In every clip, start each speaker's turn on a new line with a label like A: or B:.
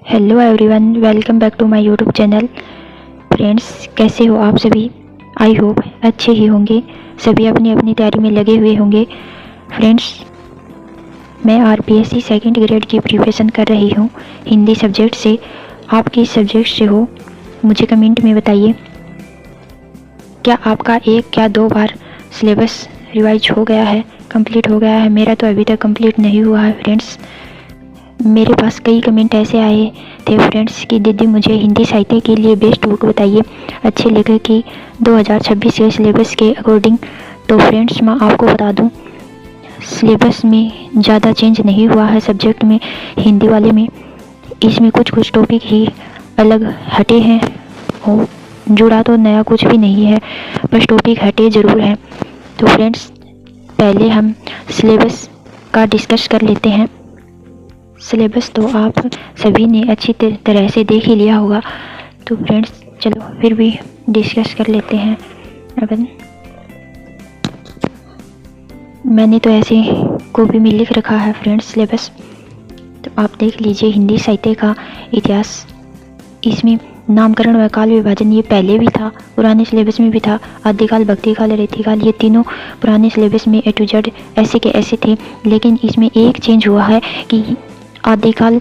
A: Hello everyone, welcome back to my YouTube channel. Friends, कैसे हो आप सभी? आई होप अच्छे ही होंगे। सभी अपनी अपनी तैयारी में लगे हुए होंगे। फ्रेंड्स, मैं आरपीएससी सेकंड ग्रेड की प्रिपरेशन कर रही हूँ हिंदी सब्जेक्ट से। आप किस सब्जेक्ट से हो मुझे कमेंट में बताइए। क्या आपका एक या दो बार सिलेबस रिवाइज हो गया है, कंप्लीट हो गया है? मेरा तो अभी तक कंप्लीट नहीं हुआ है फ्रेंड्स। मेरे पास कई कमेंट ऐसे आए थे फ्रेंड्स कि दीदी मुझे हिंदी साहित्य के लिए बेस्ट बुक बताइए, अच्छे लेखक की 2026 के सिलेबस के अकॉर्डिंग। तो फ्रेंड्स, मैं आपको बता दूं, सिलेबस में ज़्यादा चेंज नहीं हुआ है सब्जेक्ट में, हिंदी वाले में। इसमें कुछ कुछ टॉपिक ही अलग हटे हैं और जुड़ा तो नया कुछ भी नहीं है, बस टॉपिक हटे ज़रूर हैं। तो फ्रेंड्स, पहले हम सिलेबस का डिस्कस कर लेते हैं। सिलेबस तो आप सभी ने अच्छी तरह से देख ही लिया होगा। तो फ्रेंड्स, चलो फिर भी डिस्कस कर लेते हैं। अपन मैंने तो ऐसे कॉपी में लिख रखा है फ्रेंड्स सिलेबस, तो आप देख लीजिए। हिंदी साहित्य का इतिहास, इसमें नामकरण व काल विभाजन ये पहले भी था, पुराने सिलेबस में भी था। आदिकाल, भक्तिकाल, रीतिकाल ये तीनों पुराने सिलेबस में ए टू जेड ऐसे के ऐसे थे। लेकिन इसमें एक चेंज हुआ है कि आदिकाल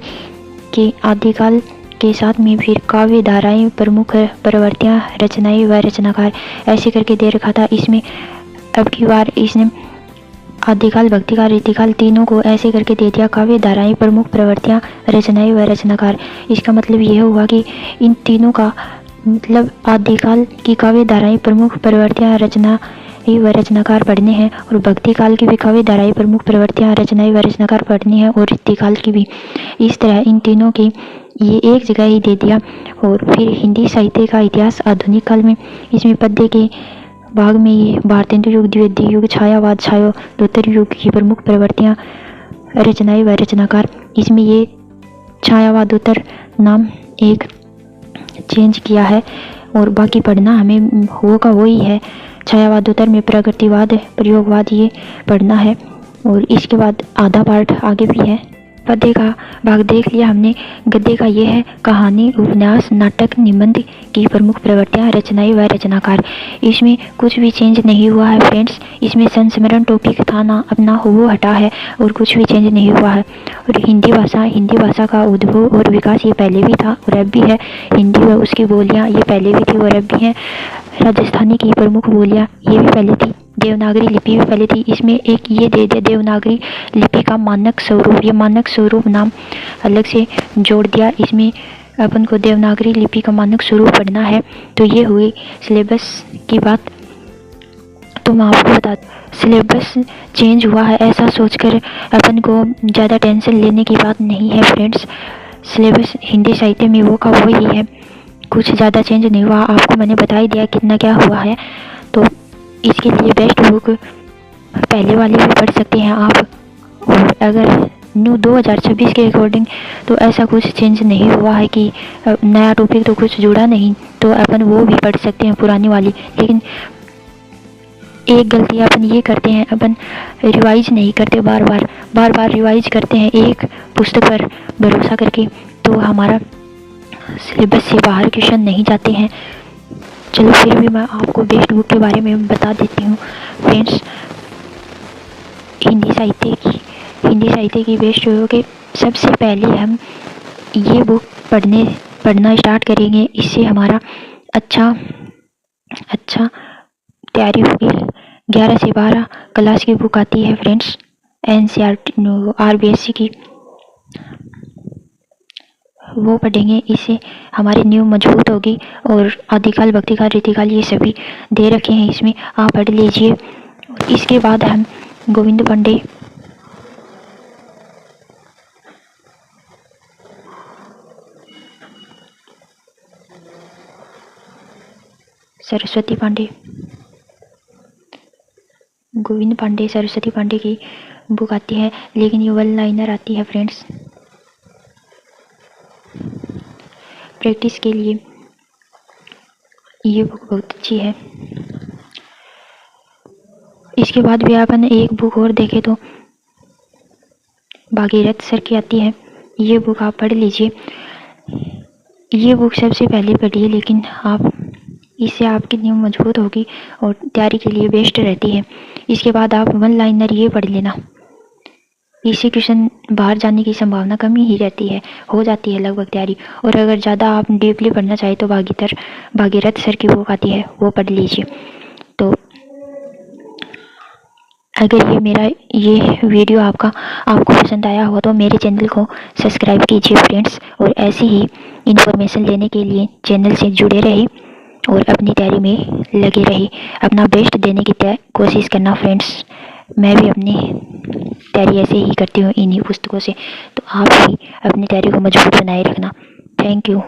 A: के साथ में फिर काव्य धाराएं, प्रमुख प्रवृत्तियां, रचनाएं व रचनाकार ऐसे करके दे रखा था। इसमें अब की बार इसने आदिकाल, भक्तिकाल, रीतिकाल तीनों को ऐसे करके दे दिया, काव्य धाराएं, प्रमुख प्रवृत्तियां, रचनाएं व रचनाकार। इसका मतलब यह हुआ कि इन तीनों का मतलब आदिकाल की काव्य धाराएं, प्रमुख प्रवृत्तियां, रचना व रचनाकार पढ़ने हैं, और भक्ति काल की भी काव्य धाराएं, प्रमुख प्रवृत्तियां, रचनाएं व रचनाकार पढ़नी है, और रीतिकाल की भी। इस तरह इन तीनों की ये एक जगह ही दे दिया। और फिर हिंदी साहित्य का इतिहास आधुनिक काल में, इसमें पद्य के भाग में ये भारतेंदु युग, द्विवेदी युग, छायावाद, छायोत्तर युग की प्रमुख प्रवृत्तियां, रचनाएं व रचनाकार। इसमें ये छायावादोत्तर नाम एक चेंज किया है, और बाकी पढ़ना हमें होगा वही है। छायावादोत्तर में प्रगतिवाद, प्रयोगवाद ये पढ़ना है, और इसके बाद आधा पार्ट आगे भी है। पद्य का भाग देख लिया हमने। गद्य का ये है कहानी, उपन्यास, नाटक, निबंध की प्रमुख प्रवृत्तियां, रचनाएं व रचनाकार। इसमें कुछ भी चेंज नहीं हुआ है फ्रेंड्स। इसमें संस्मरण टॉपिक था ना, अपना वो हटा है, और कुछ भी चेंज नहीं हुआ है। और हिंदी भाषा का उद्भव और विकास ये पहले भी था और अब भी है। हिंदी व उसकी बोलियां ये पहले भी थी और अब भी हैं। राजस्थानी की प्रमुख बोलियां ये भी पहले थी। देवनागरी लिपि भी पहले थी। इसमें एक ये दे दिया देवनागरी लिपि का मानक स्वरूप, ये मानक स्वरूप नाम अलग से जोड़ दिया। इसमें अपन को देवनागरी लिपि का मानक स्वरूप पढ़ना है। तो ये हुई सिलेबस की बात। तो मैं आपको बता दूं, सिलेबस चेंज हुआ है ऐसा सोचकर अपन को ज़्यादा टेंशन लेने की बात नहीं है फ्रेंड्स। सिलेबस हिंदी साहित्य में वो का वही है, कुछ ज़्यादा चेंज नहीं हुआ। आपको मैंने बता ही दिया कितना क्या हुआ है। तो इसके लिए बेस्ट बुक पहले वाली भी पढ़ सकते हैं आप। और अगर न्यू 2026 के अकॉर्डिंग तो ऐसा कुछ चेंज नहीं हुआ है कि नया टॉपिक तो कुछ जुड़ा नहीं, तो अपन वो भी पढ़ सकते हैं पुरानी वाली। लेकिन एक गलती अपन ये करते हैं, अपन रिवाइज नहीं करते, बार बार रिवाइज करते हैं एक पुस्तक पर भरोसा करके, तो हमारा सिलेबस से बाहर क्वेश्चन नहीं जाते हैं। चलो फिर भी मैं आपको बेस्ट बुक के बारे में बता देती हूँ फ्रेंड्स। हिंदी साहित्य की बेस्ट बुक है। सबसे पहले हम ये बुक पढ़ना स्टार्ट करेंगे, इससे हमारा अच्छा तैयारी होगी। 11 से 12 क्लास की बुक आती है फ्रेंड्स, एनसीईआरटी आरबीएससी की, वो पढ़ेंगे। इससे हमारी नींव मजबूत होगी। और आदिकाल, भक्तिकाल, रीतिकाल ये सभी दे रखे हैं इसमें, आप पढ़ लीजिए। इसके बाद हम गोविंद पांडे, सरस्वती पांडे, गोविंद पांडे, सरस्वती पांडे की बुक आती है, लेकिन ये वन लाइनर आती है फ्रेंड्स। प्रैक्टिस के लिए ये बुक बहुत अच्छी है। इसके बाद भी अपन एक बुक और देखें तो भागीरथ सर की आती है, ये बुक आप पढ़ लीजिए। ये बुक सबसे पहले पढ़िए, लेकिन आप इससे आपकी नींव मजबूत होगी और तैयारी के लिए बेस्ट रहती है। इसके बाद आप वन लाइनर ये पढ़ लेना। इससे क्वेश्चन बाहर जाने की संभावना कम ही रहती है, हो जाती है लगभग तैयारी। और अगर ज़्यादा आप डीपली पढ़ना चाहें तो भागीरथ सर की बुक आती है, वो पढ़ लीजिए। तो अगर ये वीडियो आपको पसंद आया हो तो मेरे चैनल को सब्सक्राइब कीजिए फ्रेंड्स, और ऐसी ही इन्फॉर्मेशन लेने के लिए चैनल से जुड़े रहिए और अपनी तैयारी में लगे रहिए। अपना बेस्ट देने की कोशिश करना फ्रेंड्स। मैं भी अपनी तैयारी ऐसे ही करती हूँ इन्हीं पुस्तकों से, तो आप भी अपनी तैयारी को मजबूत बनाए रखना। Thank you.